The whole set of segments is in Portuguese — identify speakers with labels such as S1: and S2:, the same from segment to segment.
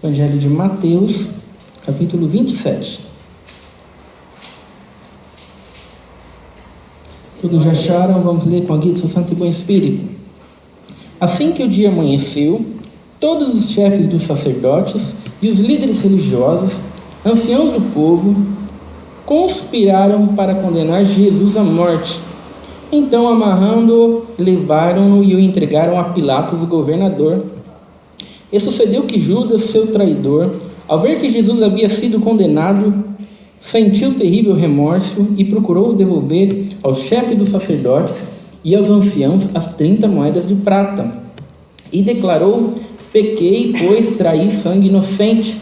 S1: Evangelho de Mateus, capítulo 27. Todos já acharam? Vamos ler com a guia do seu Santo e Bom Espírito. Assim que o dia amanheceu, todos os chefes dos sacerdotes e os líderes religiosos, anciãos do povo, conspiraram para condenar Jesus à morte. Então, amarrando-o, levaram-no e o entregaram a Pilatos, o governador. E sucedeu que Judas, seu traidor, ao ver que Jesus havia sido condenado, sentiu terrível remorso e procurou devolver ao chefe dos sacerdotes e aos anciãos as 30 moedas de prata. E declarou: pequei, pois traí sangue inocente.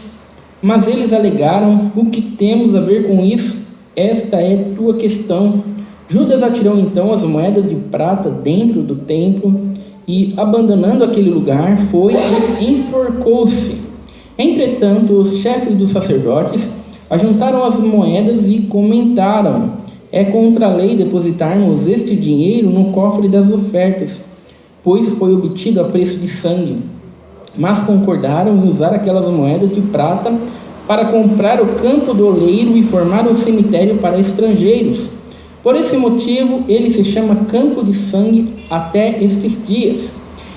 S1: Mas eles alegaram: o que temos a ver com isso? Esta é tua questão. Judas atirou então as moedas de prata dentro do templo e, abandonando aquele lugar, foi e enforcou-se. Entretanto, os chefes dos sacerdotes ajuntaram as moedas e comentaram: é contra a lei depositarmos este dinheiro no cofre das ofertas, pois foi obtido a preço de sangue. Mas concordaram em usar aquelas moedas de prata para comprar o campo do oleiro e formar um cemitério para estrangeiros. Por esse motivo, ele se chama Campo de Sangue até estes dias.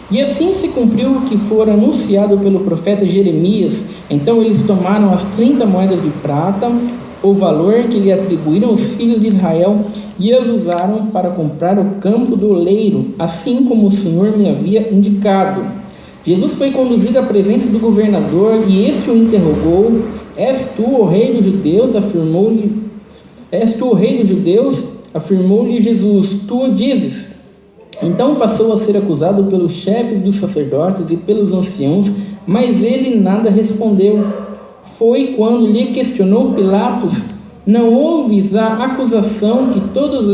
S1: E assim se cumpriu o que fora anunciado pelo profeta Jeremias. Então eles tomaram as 30 moedas de prata, o valor que lhe atribuíram os filhos de Israel, e as usaram para comprar o campo do oleiro, assim como o Senhor me havia indicado. Jesus foi conduzido à presença do governador, e este o interrogou: És tu o rei dos judeus? Afirmou-lhe Jesus: tu o dizes. Então passou a ser acusado pelos chefes dos sacerdotes e pelos anciãos, mas ele nada respondeu. Foi quando lhe questionou Pilatos: não ouves a acusação que todos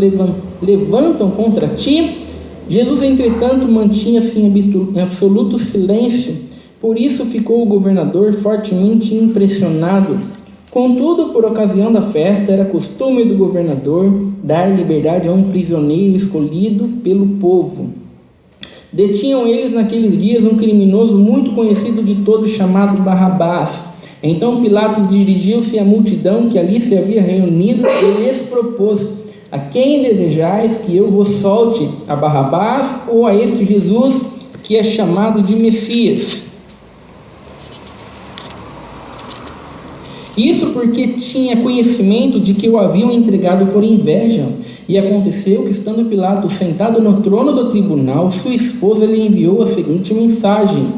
S1: levantam contra ti? Jesus, entretanto, mantinha-se em absoluto silêncio. Por isso ficou o governador fortemente impressionado. Contudo, por ocasião da festa, era costume do governador dar liberdade a um prisioneiro escolhido pelo povo. Detinham eles naqueles dias um criminoso muito conhecido de todos, chamado Barrabás. Então Pilatos dirigiu-se à multidão que ali se havia reunido e lhes propôs: a quem desejais que eu vos solte, a Barrabás ou a este Jesus, que é chamado de Messias? Isso porque tinha conhecimento de que o haviam entregado por inveja. E aconteceu que, estando Pilatos sentado no trono do tribunal, sua esposa lhe enviou a seguinte mensagem: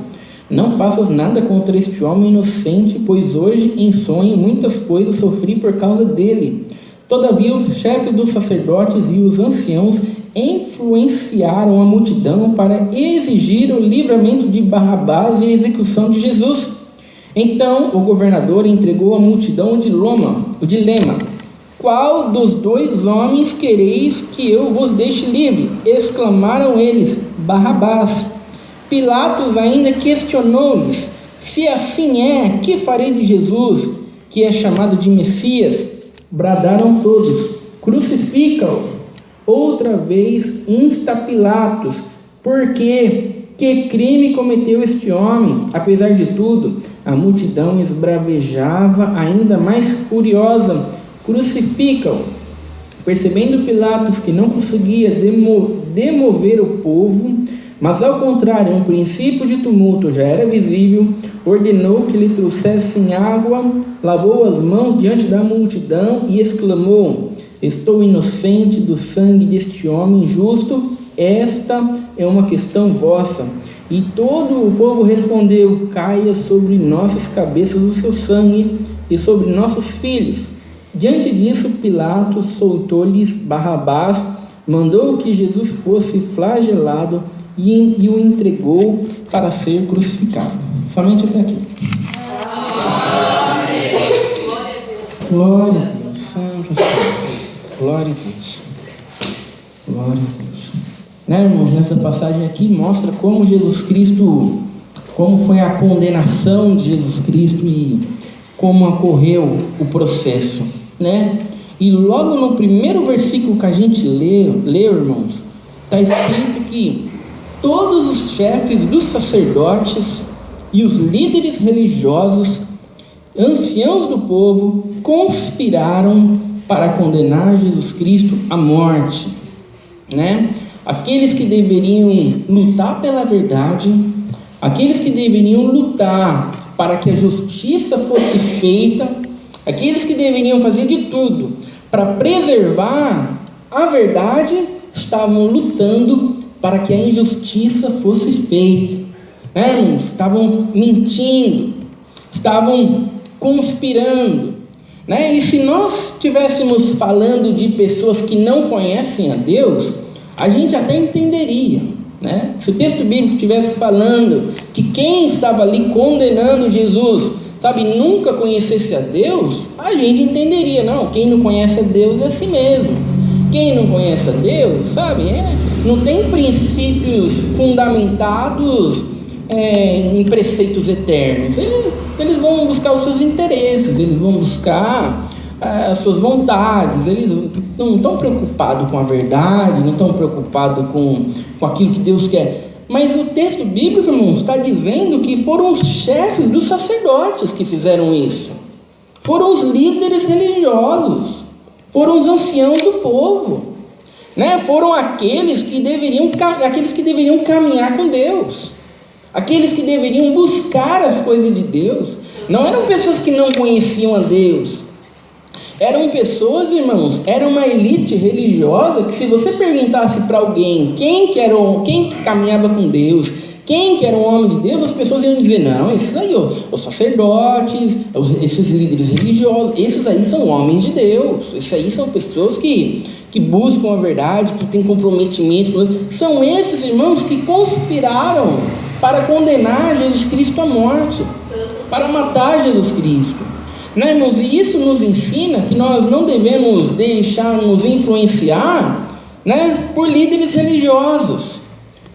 S1: não faças nada contra este homem inocente, pois hoje em sonho muitas coisas sofri por causa dele. Todavia os chefes dos sacerdotes e os anciãos influenciaram a multidão para exigir o livramento de Barrabás e a execução de Jesus. Então o governador entregou à multidão o dilema: qual dos dois homens quereis que eu vos deixe livre? Exclamaram eles: Barrabás. Pilatos ainda questionou-lhes: se assim é, que farei de Jesus, que é chamado de Messias? Bradaram todos: crucifica-o. Outra vez insta Pilatos: por quê? Que crime cometeu este homem? Apesar de tudo, a multidão esbravejava ainda mais furiosa: crucifica-o. Percebendo Pilatos que não conseguia demover o povo, mas ao contrário, um princípio de tumulto já era visível, ordenou que lhe trouxessem água, lavou as mãos diante da multidão e exclamou: estou inocente do sangue deste homem justo. Esta é uma questão vossa. E todo o povo respondeu: caia sobre nossas cabeças o seu sangue e sobre nossos filhos. Diante disso, Pilatos soltou-lhes Barrabás, mandou que Jesus fosse flagelado e o entregou para ser crucificado. Somente até aqui. Glória a Deus. Santo Deus. Glória a Deus. Glória a Deus. Irmãos, nessa passagem aqui mostra como como foi a condenação de Jesus Cristo e como ocorreu o processo, E logo no primeiro versículo que a gente leu, irmãos, está escrito que todos os chefes dos sacerdotes e os líderes religiosos, anciãos do povo, conspiraram para condenar Jesus Cristo à morte, né? Aqueles que deveriam lutar pela verdade, aqueles que deveriam lutar para que a justiça fosse feita, aqueles que deveriam fazer de tudo para preservar a verdade, estavam lutando para que a injustiça fosse feita, né, irmãos? Estavam mentindo, estavam conspirando, né? E se nós estivéssemos falando de pessoas que não conhecem a Deus, a gente até entenderia, né? Se o texto bíblico estivesse falando que quem estava ali condenando Jesus, sabe, nunca conhecesse a Deus, a gente entenderia. Não, quem não conhece a Deus é a si mesmo. Quem não conhece a Deus, sabe, não tem princípios fundamentados em preceitos eternos. Eles vão buscar os seus interesses, eles vão buscar as suas vontades, eles não estão preocupados com a verdade, não estão preocupados com aquilo que Deus quer. Mas o texto bíblico, irmãos, está dizendo que foram os chefes dos sacerdotes que fizeram isso, foram os líderes religiosos, foram os anciãos do povo, né? Foram aqueles que deveriam caminhar com Deus, aqueles que deveriam buscar as coisas de Deus. Não eram pessoas que não conheciam a Deus, eram pessoas, irmãos, era uma elite religiosa que, se você perguntasse para alguém quem que caminhava com Deus, quem que era um homem de Deus, as pessoas iam dizer: não, esses aí, os sacerdotes, esses líderes religiosos, esses aí são homens de Deus, esses aí são pessoas que buscam a verdade, que têm comprometimento com Deus. São esses, irmãos, que conspiraram para condenar Jesus Cristo à morte, para matar Jesus Cristo. Né, irmãos? E isso nos ensina que nós não devemos deixar nos influenciar, né, por líderes religiosos.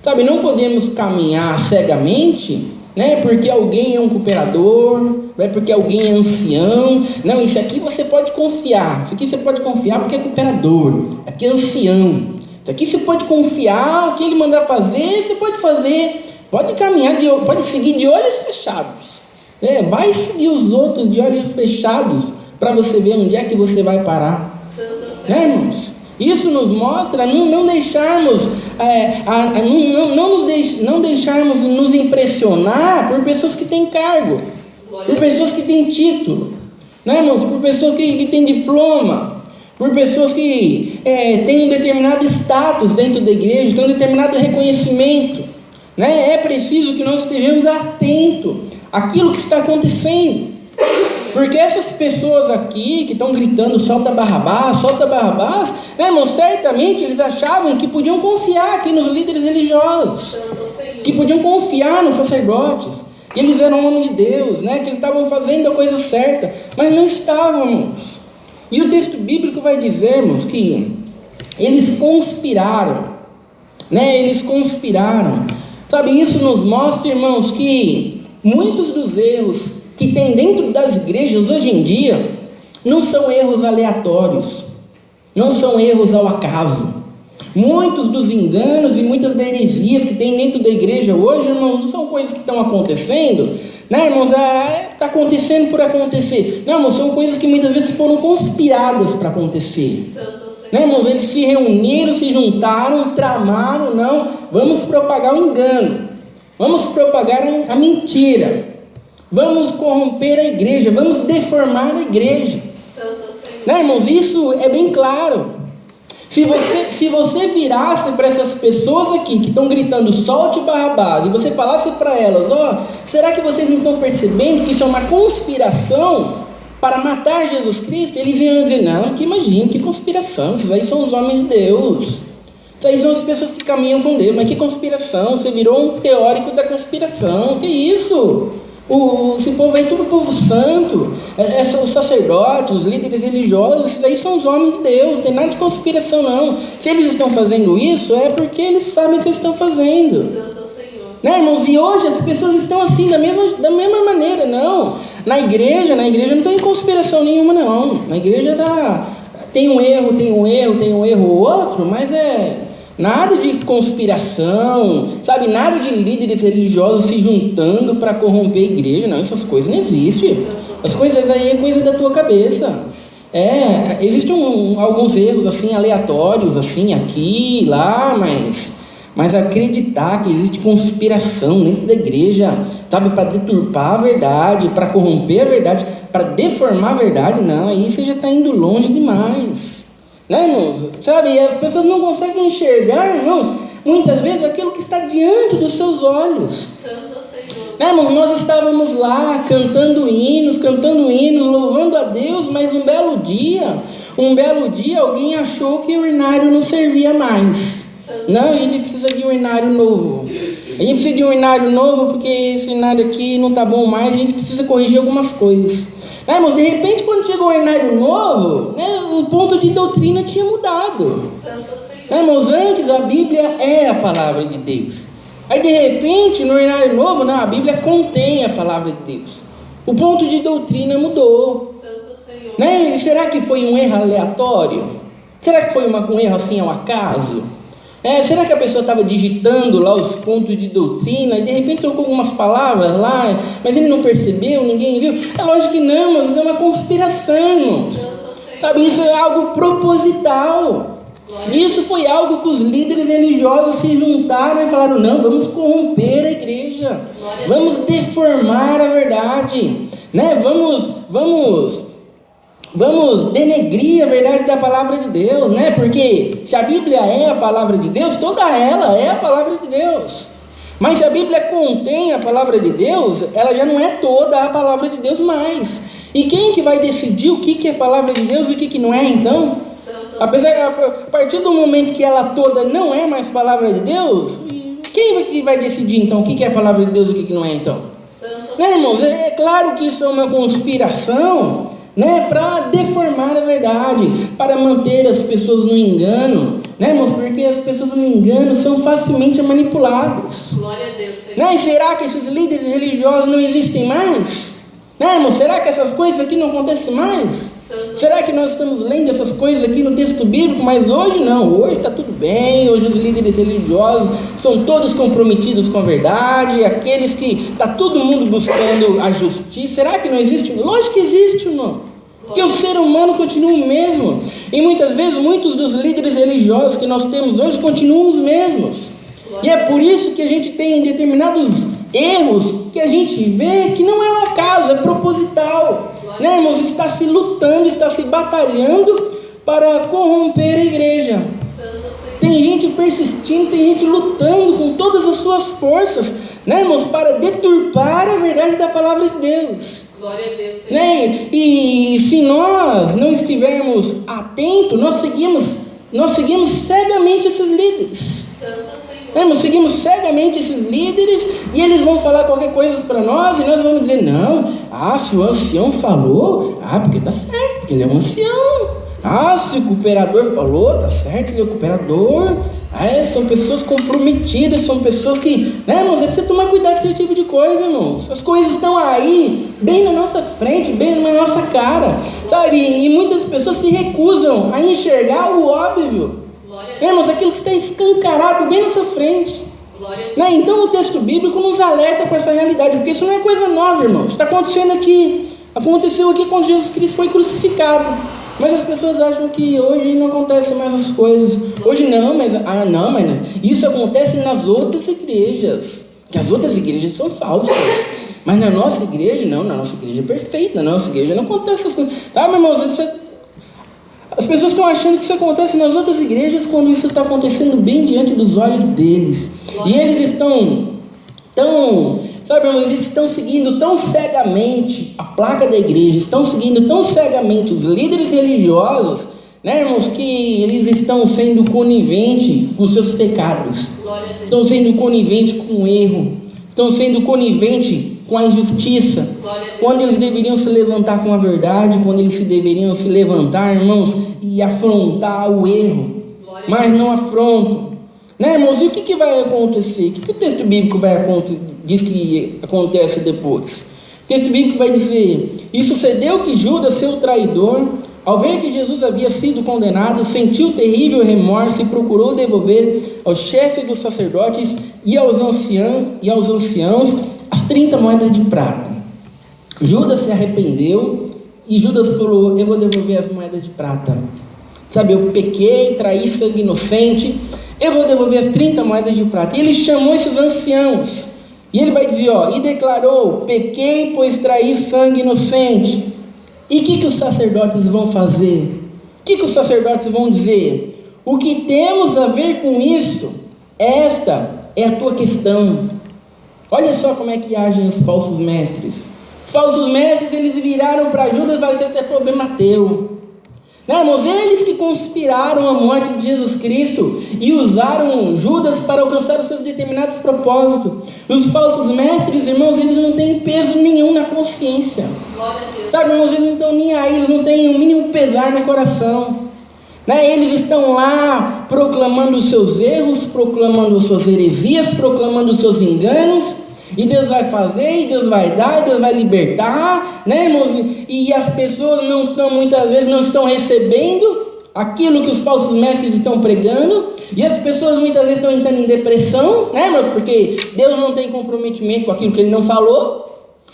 S1: Sabe, não podemos caminhar cegamente, né, porque alguém é um cooperador, né, porque alguém é ancião. Não, isso aqui você pode confiar, isso aqui você pode confiar porque é cooperador, é porque é ancião. Isso aqui você pode confiar, o que ele mandar fazer, você pode fazer. Pode caminhar, pode seguir de olhos fechados. Vai seguir os outros de olhos fechados para você ver onde é que você vai parar. Né, irmãos? Isso nos mostra não deixarmos não deixarmos nos impressionar por pessoas que têm cargo, por pessoas que têm título, né, irmãos? Por pessoas que têm diploma, por pessoas que têm um determinado status dentro da igreja, têm um determinado reconhecimento, né? É preciso que nós estejamos atentos àquilo que está acontecendo, porque essas pessoas aqui que estão gritando solta Barrabás, né, irmão? Certamente eles achavam que podiam confiar aqui nos líderes religiosos, que podiam confiar nos sacerdotes, que eles eram homens de Deus, né, que eles estavam fazendo a coisa certa, mas não estavam, irmãos. E o texto bíblico vai dizer, irmãos, que eles conspiraram, né? Eles conspiraram. Sabe, isso nos mostra, irmãos, que muitos dos erros que tem dentro das igrejas hoje em dia não são erros aleatórios, não são erros ao acaso. Muitos dos enganos e muitas das heresias que tem dentro da igreja hoje, irmãos, não são coisas que estão acontecendo, né, irmãos? Está acontecendo por acontecer. Não, irmãos, são coisas que muitas vezes foram conspiradas para acontecer. Né, irmãos? Eles se reuniram, se juntaram, tramaram, não, vamos propagar o engano, vamos propagar a mentira, vamos corromper a igreja, vamos deformar a igreja. Né, irmãos? Isso é bem claro. Se você virasse para essas pessoas aqui que estão gritando solte Barrabás, e você falasse para elas: será que vocês não estão percebendo que isso é uma conspiração para matar Jesus Cristo? Eles iam dizer: não, que imagina, que conspiração, esses aí são os homens de Deus, esses aí são as pessoas que caminham com Deus. Mas que conspiração? Você virou um teórico da conspiração, que isso? Esse povo aí é tudo povo santo, os sacerdotes, os líderes religiosos, esses aí são os homens de Deus, não tem nada de conspiração não. Se eles estão fazendo isso, é porque eles sabem o que estão fazendo. Né, irmãos? E hoje as pessoas estão assim, da mesma maneira. Não, na igreja não tem conspiração nenhuma não. Na igreja tem um erro ou outro, mas Nada de conspiração, sabe? Nada de líderes religiosos se juntando para corromper a igreja. Não, essas coisas não existem. As coisas aí é coisa da tua cabeça. Existem alguns erros assim, aleatórios, assim, aqui, lá, mas acreditar que existe conspiração dentro da igreja, sabe? Para deturpar a verdade, para corromper a verdade, para deformar a verdade, não, aí você já está indo longe demais. Né, irmãos? Sabe, as pessoas não conseguem enxergar, irmãos, muitas vezes aquilo que está diante dos seus olhos.
S2: Santo Senhor.
S1: Né, irmãos? Nós estávamos lá cantando hinos, louvando a Deus, mas um belo dia alguém achou que o urinário não servia mais. Não, a gente precisa de um urinário novo. A gente precisa de um urinário novo porque esse urinário aqui não está bom mais, a gente precisa corrigir algumas coisas. Né, irmãos, de repente, quando chegou o urinário novo, né, o ponto de doutrina tinha mudado. Né, irmãos, antes a Bíblia é a palavra de Deus. Aí, de repente, no urinário novo, não, a Bíblia contém a palavra de Deus. O ponto de doutrina mudou. Né? E será que foi um erro aleatório? Será que foi um erro assim ao acaso? Será que a pessoa estava digitando lá os pontos de doutrina e de repente trocou algumas palavras lá, mas ele não percebeu, ninguém viu? É lógico que não, mas é uma conspiração, irmãos. Sabe, isso é algo proposital. Isso foi algo que os líderes religiosos se juntaram e falaram: não, vamos corromper a igreja, vamos deformar a verdade, né? Vamos denegrir a verdade da palavra de Deus, né? Porque se a Bíblia é a palavra de Deus, toda ela é a palavra de Deus. Mas se a Bíblia contém a palavra de Deus, ela já não é toda a palavra de Deus mais. E quem que vai decidir o que é a palavra de Deus e o que não é, então? A partir do momento que ela toda não é mais palavra de Deus, quem vai decidir, então, o que é a palavra de Deus e o que não é, então? Né, irmãos? É claro que isso é uma conspiração, né, para deformar a verdade, para manter as pessoas no engano, né, irmãos? Porque as pessoas no engano são facilmente manipuladas.
S2: Glória a Deus, Senhor.
S1: Né? E será que esses líderes religiosos não existem mais? Né, irmãos? Será que essas coisas aqui não acontecem mais? Será que nós estamos lendo essas coisas aqui no texto bíblico? Mas hoje não, hoje está tudo bem. Hoje os líderes religiosos são todos comprometidos com a verdade, aqueles que está todo mundo buscando a justiça. Será que não existe? Lógico que existe, irmão, porque o ser humano continua o mesmo, e muitas vezes muitos dos líderes religiosos que nós temos hoje continuam os mesmos, e é por isso que a gente tem determinados erros que a gente vê que não é um acaso, é proposital, né, irmãos? Está se lutando, está se batalhando para corromper a igreja. Tem gente persistindo, tem gente lutando com todas as suas forças, né, irmãos, para deturpar a verdade da palavra de Deus.
S2: Glória a Deus, Senhor.
S1: Né? E se nós não estivermos atentos, nós seguimos cegamente esses líderes.
S2: Santo Senhor.
S1: Nós seguimos cegamente esses líderes e eles vão falar qualquer coisa para nós e nós vamos dizer: não, se o ancião falou, porque está certo, porque ele é um ancião. Se o cooperador falou, tá certo, ele é o cooperador. São pessoas comprometidas, são pessoas que, né, irmãos, é preciso tomar cuidado com esse tipo de coisa, irmãos. Essas coisas estão aí, bem na nossa frente, bem na nossa cara, sabe? E muitas pessoas se recusam a enxergar o óbvio, né, irmãos, aquilo que está escancarado bem na sua frente. Né? Então o texto bíblico nos alerta para essa realidade, porque isso não é coisa nova, irmãos. Está acontecendo aqui, aconteceu aqui quando Jesus Cristo foi crucificado. Mas as pessoas acham que hoje não acontecem mais as coisas. Hoje não, mas isso acontece nas outras igrejas, que as outras igrejas são falsas. Mas na nossa igreja, não, na nossa igreja é perfeita, na nossa igreja não acontece essas coisas. Sabe, irmãos, as pessoas estão achando que isso acontece nas outras igrejas quando isso está acontecendo bem diante dos olhos deles. E eles sabe, irmãos, eles estão seguindo tão cegamente a placa da igreja, estão seguindo tão cegamente os líderes religiosos, né, irmãos, que eles estão sendo coniventes com os seus pecados, estão sendo coniventes com o erro, estão sendo coniventes com a injustiça, quando eles deveriam se levantar com a verdade, quando eles deveriam se levantar, irmãos, e afrontar o erro, mas não afrontam. Né, irmãos? E o que vai acontecer? O que o texto bíblico diz que acontece depois? O texto bíblico vai dizer: e sucedeu que Judas, seu traidor, ao ver que Jesus havia sido condenado, sentiu terrível remorso e procurou devolver aos chefes dos sacerdotes e aos anciãos as 30 moedas de prata. Judas se arrependeu e Judas falou: eu vou devolver as moedas de prata. Sabe, eu pequei, traí sangue inocente, eu vou devolver as 30 moedas de prata. E ele chamou esses anciãos, e ele vai dizer, e declarou: pequei, pois traí sangue inocente. E o que os sacerdotes vão fazer? O que os sacerdotes vão dizer? O que temos a ver com isso? Esta é a tua questão. Olha só como é que agem os falsos mestres. Os falsos mestres, eles viraram para Judas e falaram: isso é problema teu. Não, irmãos, eles que conspiraram a morte de Jesus Cristo e usaram Judas para alcançar os seus determinados propósitos. Os falsos mestres, irmãos, eles não têm peso nenhum na consciência. Sabe, irmãos, eles não estão nem aí, eles não têm o mínimo pesar no coração. Eles estão lá proclamando os seus erros, proclamando as suas heresias, proclamando os seus enganos. E Deus vai fazer, e Deus vai dar, e Deus vai libertar, irmãos? E as pessoas muitas vezes não estão recebendo aquilo que os falsos mestres estão pregando, e as pessoas muitas vezes estão entrando em depressão, irmãos? Porque Deus não tem comprometimento com aquilo que Ele não falou.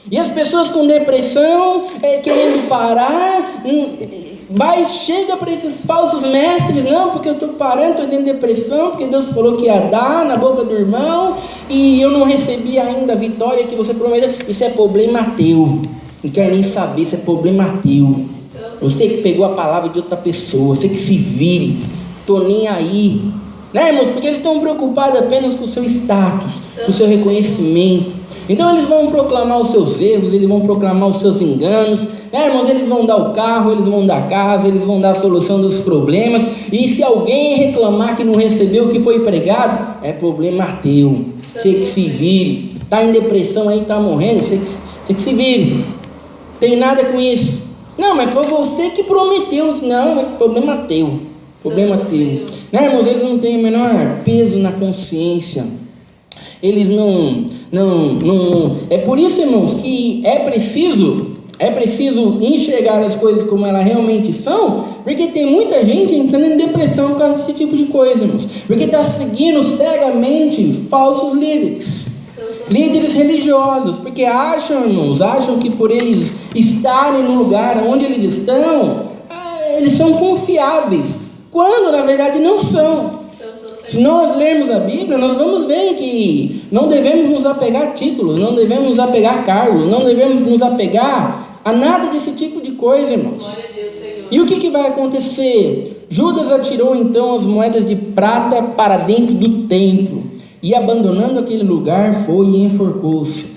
S1: E as pessoas com depressão, querendo parar, chega para esses falsos mestres: não, porque eu estou parando, estou tendo depressão, porque Deus falou que ia dar na boca do irmão, e eu não recebi ainda a vitória que você prometeu. Isso é problema teu, não quero nem saber, isso é problema teu. Você que pegou a palavra de outra pessoa, você que se vire, estou nem aí. Irmãos? Porque eles estão preocupados apenas com o seu status, com o seu reconhecimento. Então eles vão proclamar os seus erros, eles vão proclamar os seus enganos, irmãos? Eles vão dar o carro, eles vão dar a casa, eles vão dar a solução dos problemas. E se alguém reclamar que não recebeu o que foi pregado, é problema teu. Você que se vire. Está em depressão aí, está morrendo, você que se vire. Tem nada com isso. Não, mas foi você que prometeu. Não, é problema teu. Problema teu. Irmãos? Eles não têm o menor peso na consciência. Eles não. É por isso, irmãos, que é preciso enxergar as coisas como elas realmente são, porque tem muita gente entrando em depressão por causa desse tipo de coisa, irmãos. Porque está seguindo cegamente falsos líderes religiosos, porque acham, irmãos, que por eles estarem no lugar onde eles estão, eles são confiáveis, quando na verdade não são. Se nós lermos a Bíblia, nós vamos ver que não devemos nos apegar a títulos, não devemos nos apegar a cargos, não devemos nos apegar a nada desse tipo de coisa, irmãos.
S2: Glória a Deus, Senhor.
S1: E o que vai acontecer? Judas atirou então as moedas de prata para dentro do templo, e abandonando aquele lugar, foi e enforcou-se.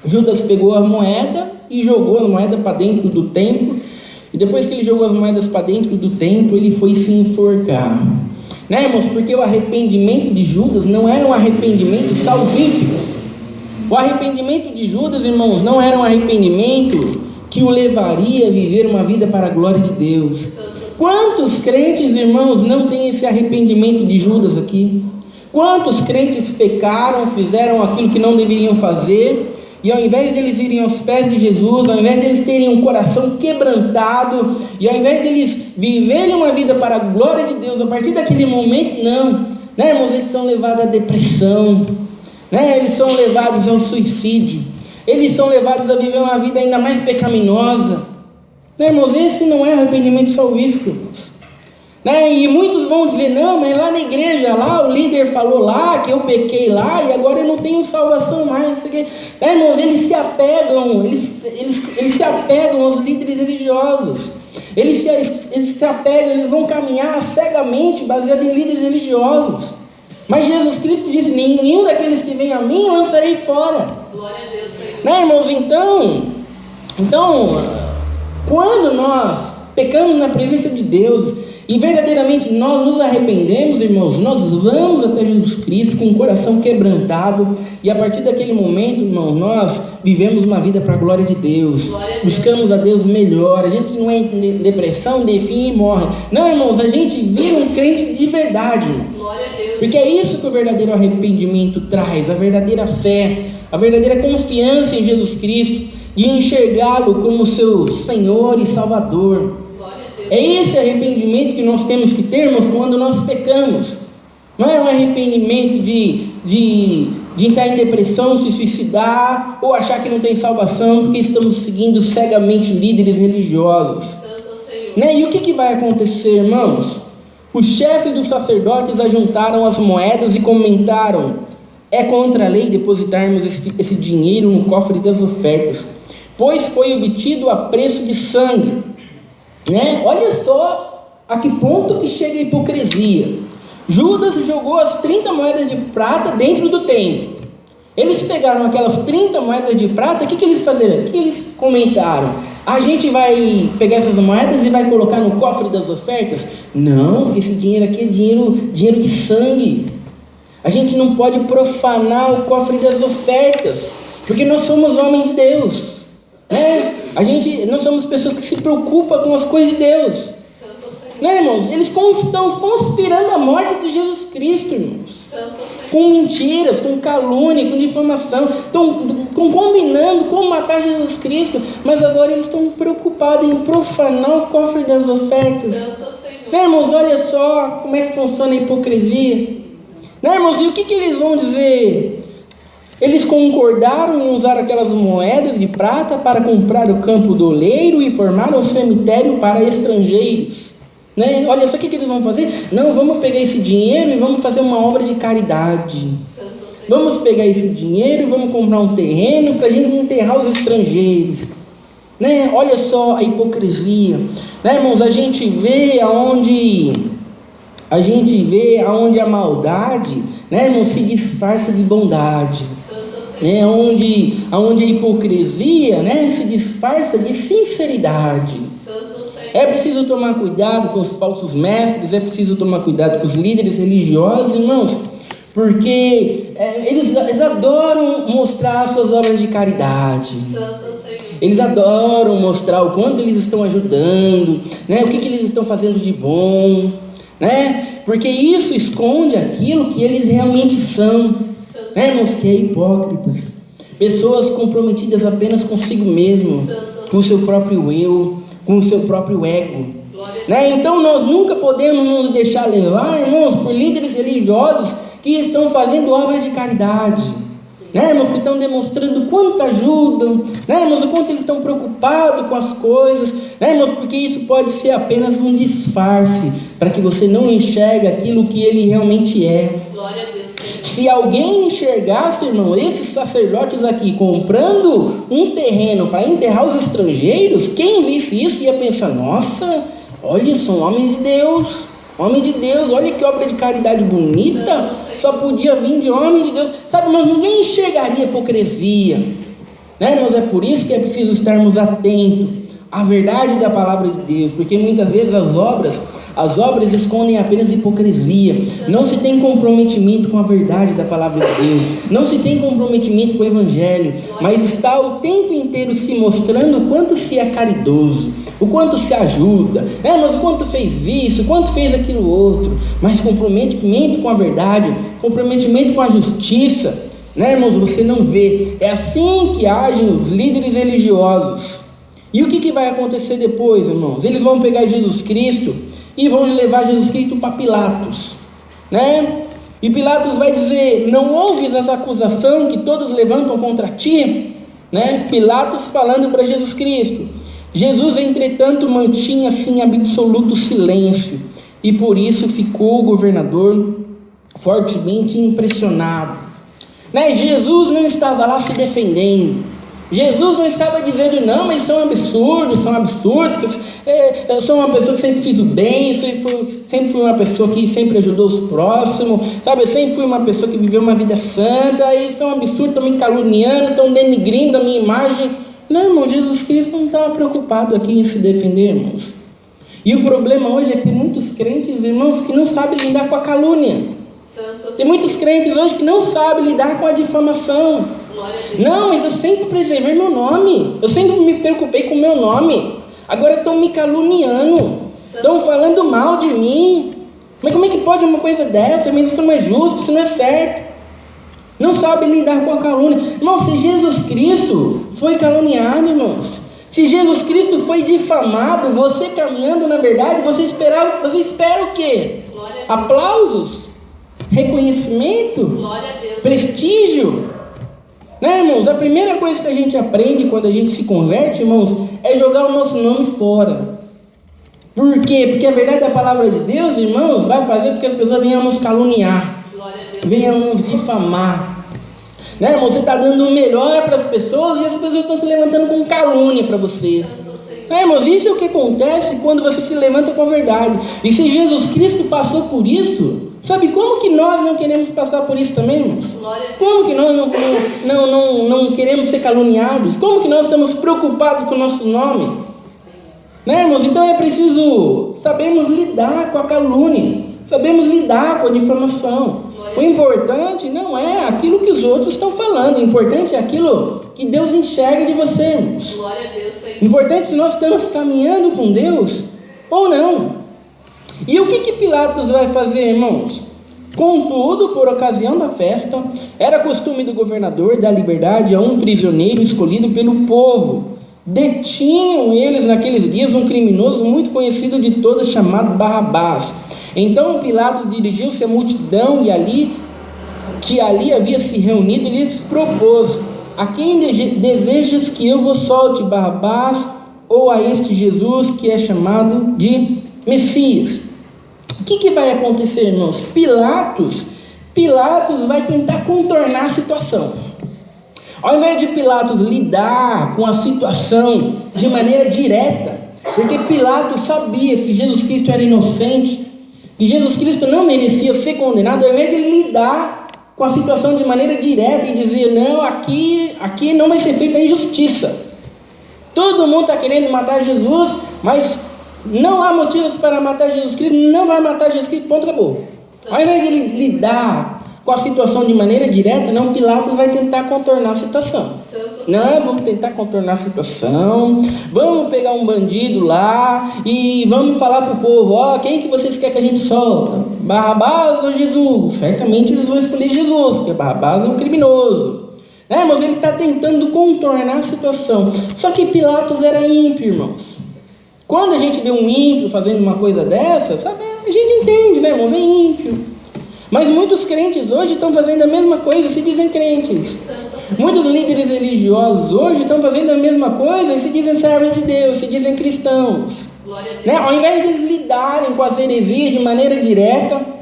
S1: Judas pegou a moeda e jogou a moeda para dentro do templo, e depois que ele jogou as moedas para dentro do templo, ele foi se enforcar. Irmãos? Porque o arrependimento de Judas não era um arrependimento salvífico. O arrependimento de Judas, irmãos, não era um arrependimento que o levaria a viver uma vida para a glória de Deus. Quantos crentes, irmãos, não têm esse arrependimento de Judas aqui? Quantos crentes pecaram, fizeram aquilo que não deveriam fazer, e ao invés de eles irem aos pés de Jesus, ao invés de eles terem um coração quebrantado, e ao invés de eles viverem uma vida para a glória de Deus, a partir daquele momento, não, irmãos? Eles são levados à depressão, eles são levados ao suicídio, eles são levados a viver uma vida ainda mais pecaminosa, irmãos? Esse não é arrependimento salvífico, irmãos. E muitos vão dizer: não, mas lá na igreja, lá o líder falou lá que eu pequei lá e agora eu não tenho salvação mais. Irmãos, eles se apegam, eles se apegam aos líderes religiosos. Eles se apegam, eles vão caminhar cegamente baseado em líderes religiosos. Mas Jesus Cristo disse: nenhum daqueles que vem a mim eu lançarei fora.
S2: Glória a Deus, Senhor.
S1: Irmãos? Então, quando nós pecamos na presença de Deus e verdadeiramente nós nos arrependemos, irmãos, nós vamos até Jesus Cristo com o coração quebrantado, e a partir daquele momento, irmãos, nós vivemos uma vida para a glória de Deus, buscamos a Deus melhor. A gente não entra em depressão, define e morre. Não, irmãos, a gente vira um crente de verdade.
S2: Glória a Deus.
S1: Porque é isso que o verdadeiro arrependimento traz, a verdadeira fé, a verdadeira confiança em Jesus Cristo, e enxergá-lo como seu Senhor e Salvador.
S2: Glória a Deus.
S1: É esse arrependimento que nós temos que termos quando nós pecamos. Não é um arrependimento de entrar em depressão, se suicidar ou achar que não tem salvação porque estamos seguindo cegamente líderes religiosos. Né? E o que vai acontecer, irmãos? Os chefes dos sacerdotes ajuntaram as moedas e comentaram: é contra a lei depositarmos esse dinheiro no cofre das ofertas, pois foi obtido a preço de sangue. Né? Olha só a que ponto que chega a hipocrisia. Judas jogou as 30 moedas de prata dentro do templo. Eles pegaram aquelas 30 moedas de prata, o que eles fizeram? O que eles comentaram? A gente vai pegar essas moedas e vai colocar no cofre das ofertas? Não, porque esse dinheiro aqui é dinheiro de sangue. A gente não pode profanar o cofre das ofertas, porque nós somos homens de Deus. Né? Nós somos pessoas que se preocupam com as coisas de Deus. Né, irmãos? Eles estão conspirando a morte de Jesus Cristo, irmãos. Com mentiras, com calúnia, com difamação. Estão combinando como matar Jesus Cristo. Mas agora eles estão preocupados em profanar o cofre das ofertas. Né, irmãos? Olha só como é que funciona a hipocrisia. Né, irmãos? E o que eles vão dizer? Eles concordaram em usar aquelas moedas de prata para comprar o campo do oleiro e formar um cemitério para estrangeiros. Né? Olha só o que eles vão fazer. Não, vamos pegar esse dinheiro e vamos fazer uma obra de caridade. Vamos pegar esse dinheiro e vamos comprar um terreno para a gente enterrar os estrangeiros. Né? Olha só a hipocrisia. Né, irmãos? A gente vê aonde a maldade, né, irmãos, se disfarça de bondade. Né? Onde a hipocrisia, né, se disfarça de sinceridade. É preciso tomar cuidado com os falsos mestres, é preciso tomar cuidado com os líderes religiosos, irmãos, porque eles adoram mostrar as suas obras de caridade. Eles adoram mostrar o quanto eles estão ajudando, né? O que eles estão fazendo de bom, né? Porque isso esconde aquilo que eles realmente são, né, irmãos? Que é hipócritas, pessoas comprometidas apenas consigo mesmo, com o seu próprio eu, com o seu próprio ego, né? Então nós nunca podemos nos deixar levar, irmãos, por líderes religiosos que estão fazendo obras de caridade, né, irmãos, que estão demonstrando quanto ajudam, né, irmãos, o quanto eles estão preocupados com as coisas, né, irmãos, porque isso pode ser apenas um disfarce, para que você não enxergue aquilo que ele realmente é.
S2: Glória a Deus.
S1: Se alguém enxergasse, irmão, esses sacerdotes aqui comprando um terreno para enterrar os estrangeiros, quem visse isso ia pensar: nossa, olha, são homens de Deus, olha que obra de caridade bonita, só podia vir de homem de Deus, sabe? Mas ninguém enxergaria hipocrisia, né, irmãos? É por isso que é preciso estarmos atentos à verdade da palavra de Deus, porque muitas vezes as obras escondem apenas hipocrisia. Não se tem comprometimento com a verdade da palavra de Deus, não se tem comprometimento com o evangelho, mas está o tempo inteiro se mostrando o quanto se é caridoso, o quanto se ajuda, mas o quanto fez isso, o quanto fez aquilo outro, mas comprometimento com a verdade, comprometimento com a justiça, né, irmãos? Você não vê. É assim que agem os líderes religiosos. E o que vai acontecer depois, irmãos? Eles vão pegar Jesus Cristo e vão levar Jesus Cristo para Pilatos, né? E Pilatos vai dizer: não ouves as acusações que todos levantam contra ti? Né? Pilatos falando para Jesus Cristo. Jesus, entretanto, mantinha assim absoluto silêncio, e por isso ficou o governador fortemente impressionado. Né? Jesus não estava lá se defendendo. Jesus não estava dizendo: não, mas são absurdos, eu sou uma pessoa que sempre fiz o bem, sempre fui uma pessoa que sempre ajudou os próximos, sabe? Eu sempre fui uma pessoa que viveu uma vida santa, e são absurdos, estão me caluniando, estão denigrindo a minha imagem. Não, irmão, Jesus Cristo não estava preocupado aqui em se defender, irmãos. E o problema hoje é que tem muitos crentes, irmãos, que não sabem lidar com a calúnia. Tem muitos crentes hoje que não sabem lidar com a difamação. Não, mas eu sempre preservei meu nome, eu sempre me preocupei com o meu nome. Agora estão me caluniando, estão falando mal de mim. Mas como é que pode uma coisa dessa? Mas isso não é justo, isso não é certo. Não sabe lidar com a calúnia. Irmão, se Jesus Cristo foi caluniado, irmãos, Se Jesus Cristo foi difamado, você caminhando na verdade, você espera o quê? Aplausos? Reconhecimento?
S2: Glória a Deus.
S1: Prestígio? Né, irmãos? A primeira coisa que a gente aprende quando a gente se converte, irmãos, é jogar o nosso nome fora. Por quê? Porque a verdade da palavra de Deus, irmãos, vai fazer com que as pessoas venham nos caluniar, venham nos difamar. Né, irmão? Você está dando o melhor para as pessoas e as pessoas estão se levantando com calúnia para você. Né, irmãos? Isso é o que acontece quando você se levanta com a verdade. E se Jesus Cristo passou por isso, sabe como que nós não queremos passar por isso também, irmãos? Como que nós não queremos ser caluniados? Como que nós estamos preocupados com o nosso nome? Né, irmãos? Então é preciso sabermos lidar com a calúnia, sabemos lidar com a difamação. O importante não é aquilo que os outros estão falando, o importante é aquilo que Deus enxerga de você, irmãos.
S2: Glória a Deus, Senhor.
S1: O importante é se nós estamos caminhando com Deus ou não. E o que Pilatos vai fazer, irmãos? Contudo, por ocasião da festa, era costume do governador dar liberdade a um prisioneiro escolhido pelo povo. Detinham eles naqueles dias um criminoso muito conhecido de todos, chamado Barrabás. Então Pilatos dirigiu-se à multidão que ali havia se reunido e lhes propôs: a quem desejas que eu vos solte, Barrabás ou a este Jesus que é chamado de Messias? O que vai acontecer, irmãos? Pilatos vai tentar contornar a situação. Ao invés de Pilatos lidar com a situação de maneira direta, porque Pilatos sabia que Jesus Cristo era inocente, que Jesus Cristo não merecia ser condenado, ao invés de lidar com a situação de maneira direta e dizer: não, aqui não vai ser feita a injustiça, todo mundo está querendo matar Jesus, mas não há motivos para matar Jesus Cristo, não vai matar Jesus Cristo, ponto, acabou. Ao invés de lidar com a situação de maneira direta, não, Pilatos vai tentar contornar a situação. Não, vamos tentar contornar a situação, vamos pegar um bandido lá e vamos falar para o povo: ó, quem que vocês querem que a gente solta? Barrabás ou Jesus? Certamente eles vão escolher Jesus, porque Barrabás é um criminoso. Mas ele está tentando contornar a situação. Só que Pilatos era ímpio, irmãos. Quando a gente vê um ímpio fazendo uma coisa dessa, sabe, a gente entende, né, irmãos? É ímpio. Mas muitos crentes hoje estão fazendo a mesma coisa e se dizem crentes. Muitos líderes religiosos hoje estão fazendo a mesma coisa e se dizem servos de Deus, se dizem cristãos. Ao invés de eles lidarem com as heresias de maneira direta,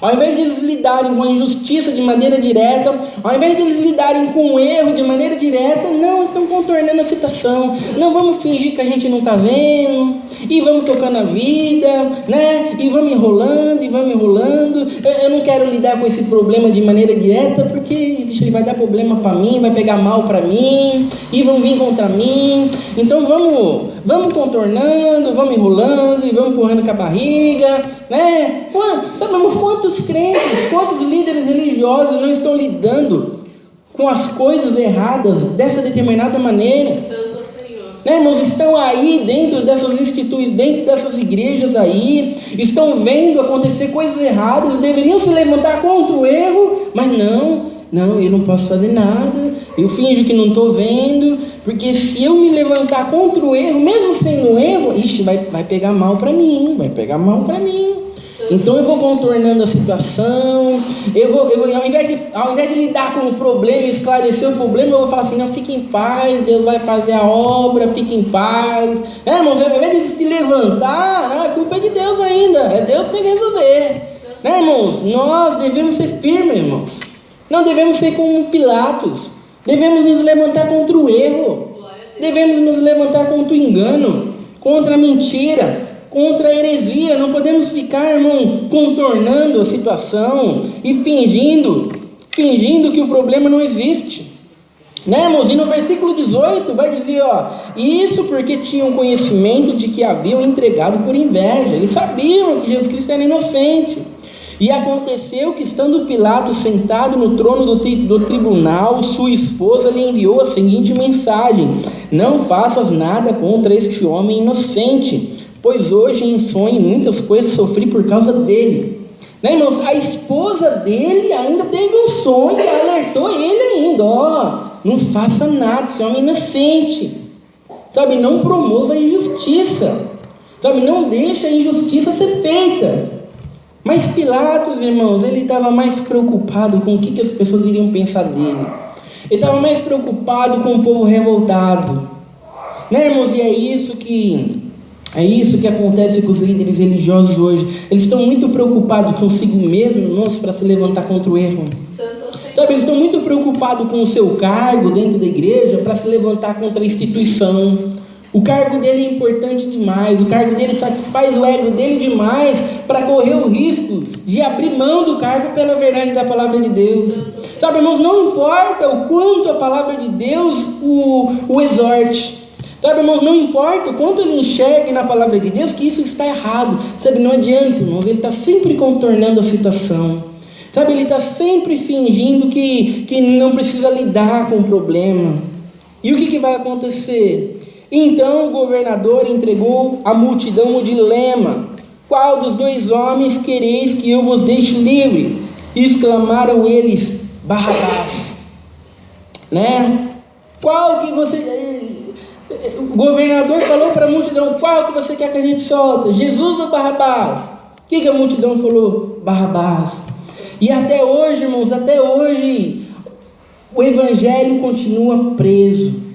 S1: ao invés de eles lidarem com a injustiça de maneira direta, ao invés de eles lidarem com o erro de maneira direta, não, estão contornando a situação. Não, vamos fingir que a gente não está vendo, e vamos tocando a vida, né? E vamos enrolando, Eu não quero lidar com esse problema de maneira direta, porque vai dar problema para mim, vai pegar mal para mim, e vão vir contra mim. Então vamos contornando, vamos enrolando, e vamos empurrando com a barriga, né? Sabemos quantos crentes, quantos líderes religiosos não estão lidando com as coisas erradas dessa determinada maneira.
S2: Santo Senhor.
S1: Irmãos, estão aí dentro dessas instituições, dentro dessas igrejas aí, estão vendo acontecer coisas erradas, deveriam se levantar contra o erro, mas não, eu não posso fazer nada, eu finjo que não estou vendo, porque se eu me levantar contra o erro, mesmo sendo um erro, vai pegar mal para mim, Então eu vou contornando a situação, ao invés de lidar com o problema, esclarecer o problema, eu vou falar assim: não, fique em paz, Deus vai fazer a obra, fique em paz. Irmãos, ao invés de se levantar, a culpa é de Deus ainda, é Deus que tem que resolver. Irmãos, nós devemos ser firmes, irmãos. Não devemos ser como Pilatos, devemos nos levantar contra o erro, devemos nos levantar contra o engano, contra a mentira, contra a heresia. Não podemos ficar, irmão, contornando a situação e fingindo que o problema não existe. Irmãos? E no versículo 18 vai dizer, isso porque tinham conhecimento de que haviam entregado por inveja. Eles sabiam que Jesus Cristo era inocente. E aconteceu que, estando Pilatos sentado no trono do tribunal, sua esposa lhe enviou a seguinte mensagem: não faças nada contra este homem inocente, pois hoje em sonho muitas coisas sofri por causa dele. Irmãos, a esposa dele ainda teve um sonho e alertou ele ainda: não faça nada, esse homem é inocente. Sabe, não promova a injustiça. Sabe, não deixa a injustiça ser feita. Mas Pilatos, irmãos, ele estava mais preocupado com o que as pessoas iriam pensar dele. Ele estava mais preocupado com o povo revoltado. Né, irmãos? E é isso que acontece com os líderes religiosos hoje. Eles estão muito preocupados consigo mesmo, irmãos, para se levantar contra o erro. Sabe, eles estão muito preocupados com o seu cargo dentro da igreja para se levantar contra a instituição. O cargo dele é importante demais, o cargo dele satisfaz o ego dele demais para correr o risco de abrir mão do cargo pela verdade da palavra de Deus. Sabe, irmãos, não importa o quanto a palavra de Deus o exorte. Sabe, irmãos, não importa o quanto ele enxergue na palavra de Deus que isso está errado. Sabe, não adianta, irmãos, ele está sempre contornando a situação. Sabe, ele está sempre fingindo que não precisa lidar com o problema. E o que vai acontecer? Então o governador entregou à multidão o dilema: qual dos dois homens quereis que eu vos deixe livre? E exclamaram eles: Barrabás. Né? Qual que você... O governador falou para a multidão: qual que você quer que a gente solta? Jesus ou Barrabás? O que a multidão falou? Barrabás. E até hoje, irmãos, até hoje o evangelho continua preso.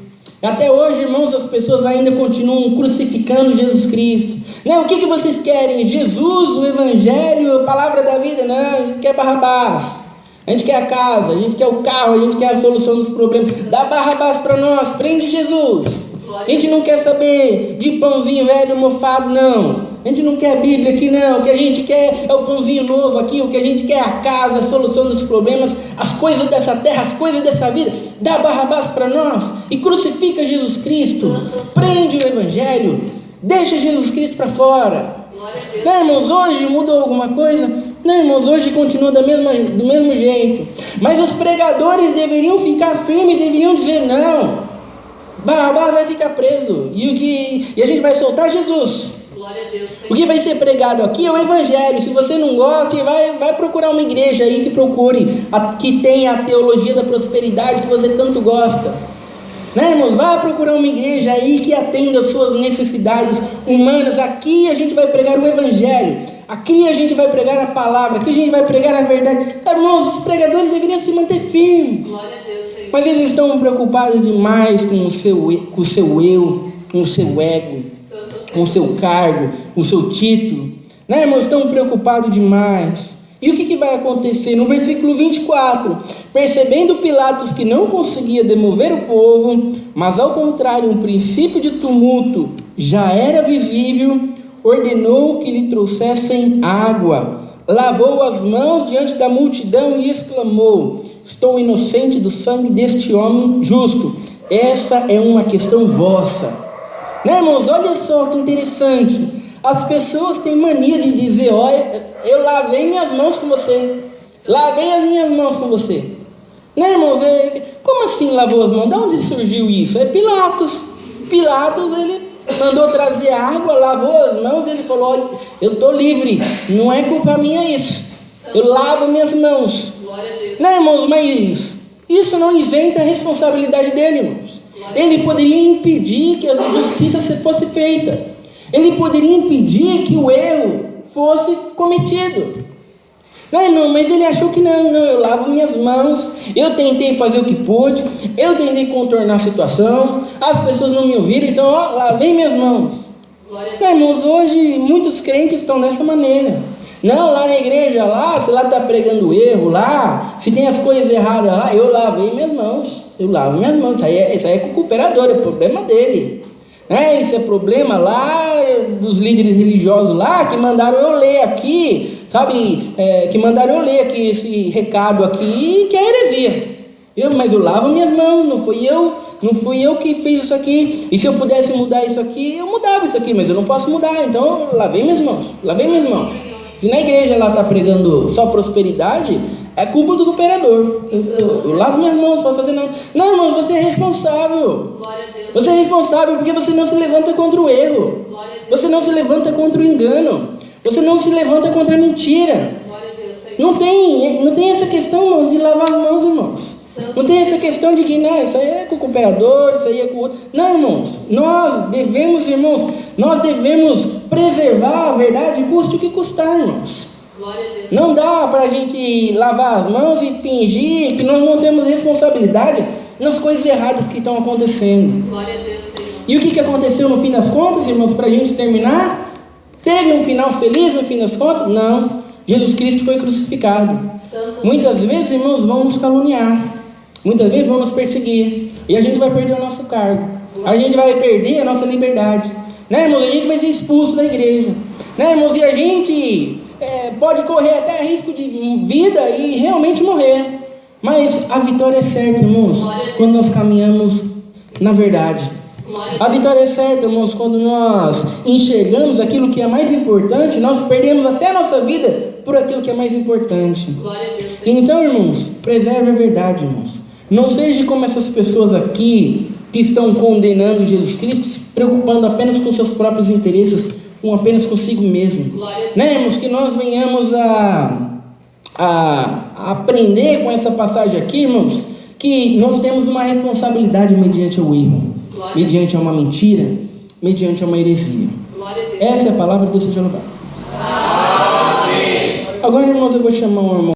S1: Até hoje, irmãos, as pessoas ainda continuam crucificando Jesus Cristo. Não, o que vocês querem? Jesus, o evangelho, a palavra da vida? Não, a gente quer Barrabás. A gente quer a casa, a gente quer o carro, a gente quer a solução dos problemas. Dá Barrabás para nós, prende Jesus. A gente não quer saber de pãozinho velho mofado, não. A gente não quer a Bíblia aqui, não. O que a gente quer é o pãozinho novo aqui. O que a gente quer é a casa, a solução dos problemas, as coisas dessa terra, as coisas dessa vida. Dá Barrabás para nós e crucifica Jesus Cristo. Prende o evangelho. Deixa Jesus Cristo para fora. Não, irmãos, hoje mudou alguma coisa? Não, irmãos, hoje continua do mesmo jeito. Mas os pregadores deveriam ficar firmes, deveriam dizer: não, Barrabás vai ficar preso. E a gente vai soltar Jesus.
S2: Glória a Deus.
S1: O que vai ser pregado aqui é o evangelho. Se você não gosta, vai procurar uma igreja aí que procure, que tenha a teologia da prosperidade que você tanto gosta. Né, irmãos? Vai procurar uma igreja aí que atenda as suas necessidades humanas. Aqui a gente vai pregar o evangelho. Aqui a gente vai pregar a palavra. Aqui a gente vai pregar a verdade. Irmãos, os pregadores deveriam se manter firmes.
S2: Glória a Deus, Senhor.
S1: Mas eles estão preocupados demais com o seu eu, com o seu ego, com o seu cargo, com o seu título. Né, irmãos? Estão preocupados demais. E o que vai acontecer? No versículo 24: percebendo Pilatos que não conseguia demover o povo, mas ao contrário, um princípio de tumulto já era visível, ordenou que lhe trouxessem água. Lavou as mãos diante da multidão e exclamou: estou inocente do sangue deste homem justo. Essa é uma questão vossa. Né, irmãos? Olha só que interessante. As pessoas têm mania de dizer: olha, eu lavei minhas mãos com você. Lavei as minhas mãos com você. Né, irmãos? Como assim lavou as mãos? De onde surgiu isso? É Pilatos. Pilatos, ele mandou trazer água, lavou as mãos, ele falou: olha, eu estou livre, não é culpa minha isso. Eu lavo minhas mãos.
S2: Glória a Deus.
S1: Né, irmãos? Mas isso não isenta a responsabilidade dele, irmãos. Ele poderia impedir que a justiça fosse feita. Ele poderia impedir que o erro fosse cometido. Não, irmão, mas ele achou que não, eu lavo minhas mãos, eu tentei fazer o que pude, eu tentei contornar a situação, as pessoas não me ouviram, então, lavei minhas mãos. Não, irmãos, hoje muitos crentes estão dessa maneira. Não, lá na igreja, se lá está pregando erro, se tem as coisas erradas lá, eu lavei minhas mãos, eu lavo minhas mãos, isso aí é com o cooperador, é problema dele. Isso é problema lá dos líderes religiosos lá, que mandaram eu ler aqui, sabe, que mandaram eu ler aqui esse recado aqui, que é heresia. Mas eu lavo minhas mãos, não fui eu que fiz isso aqui. E se eu pudesse mudar isso aqui, eu mudava isso aqui, mas eu não posso mudar, então eu lavei minhas mãos. Se na igreja lá está pregando só prosperidade, é culpa do cooperador. Eu lavo minhas mãos para fazer nada. Não, irmão, você é responsável.
S2: Glória a Deus.
S1: Você é responsável porque você não se levanta contra o erro.
S2: Glória a Deus.
S1: Você não se levanta contra o engano. Você não se levanta contra a mentira.
S2: Glória a Deus, Senhor.
S1: Não tem essa questão, irmão, de lavar as mãos, irmãos. Não tem essa questão de que, não, isso aí é com o cooperador, isso aí é com o outro. Não, irmãos, nós devemos preservar a verdade, custe o que custar, irmãos.
S2: Glória a Deus.
S1: Não dá para a gente lavar as mãos e fingir que nós não temos responsabilidade nas coisas erradas que estão acontecendo.
S2: Glória a Deus, Senhor.
S1: E o que aconteceu no fim das contas, irmãos, para a gente terminar? Teve um final feliz no fim das contas? Não. Jesus Cristo foi crucificado.
S2: Santo
S1: Muitas vezes, irmãos, vão nos caluniar. Muitas vezes vão nos perseguir. E a gente vai perder o nosso cargo. A gente vai perder a nossa liberdade. Né, irmãos? A gente vai ser expulso da igreja. Né, irmãos? E a gente pode correr até risco de vida e realmente morrer. Mas a vitória é certa, irmãos, quando nós caminhamos na verdade. A vitória é certa, irmãos, quando nós enxergamos aquilo que é mais importante. Nós perdemos até a nossa vida por aquilo que é mais importante.
S2: Glória a Deus, Senhor.
S1: Então, irmãos, preserve a verdade, irmãos. Não seja como essas pessoas aqui que estão condenando Jesus Cristo, se preocupando apenas com seus próprios interesses, ou apenas consigo mesmo.
S2: Glória a Deus.
S1: Né, irmãos, que nós venhamos a aprender com essa passagem aqui, irmãos, que nós temos uma responsabilidade mediante o erro, mediante uma mentira, mediante uma heresia.
S2: Glória a Deus.
S1: Essa é a palavra de Deus seja louvado.
S2: Amém.
S1: Agora, irmãos, eu vou chamar um irmão.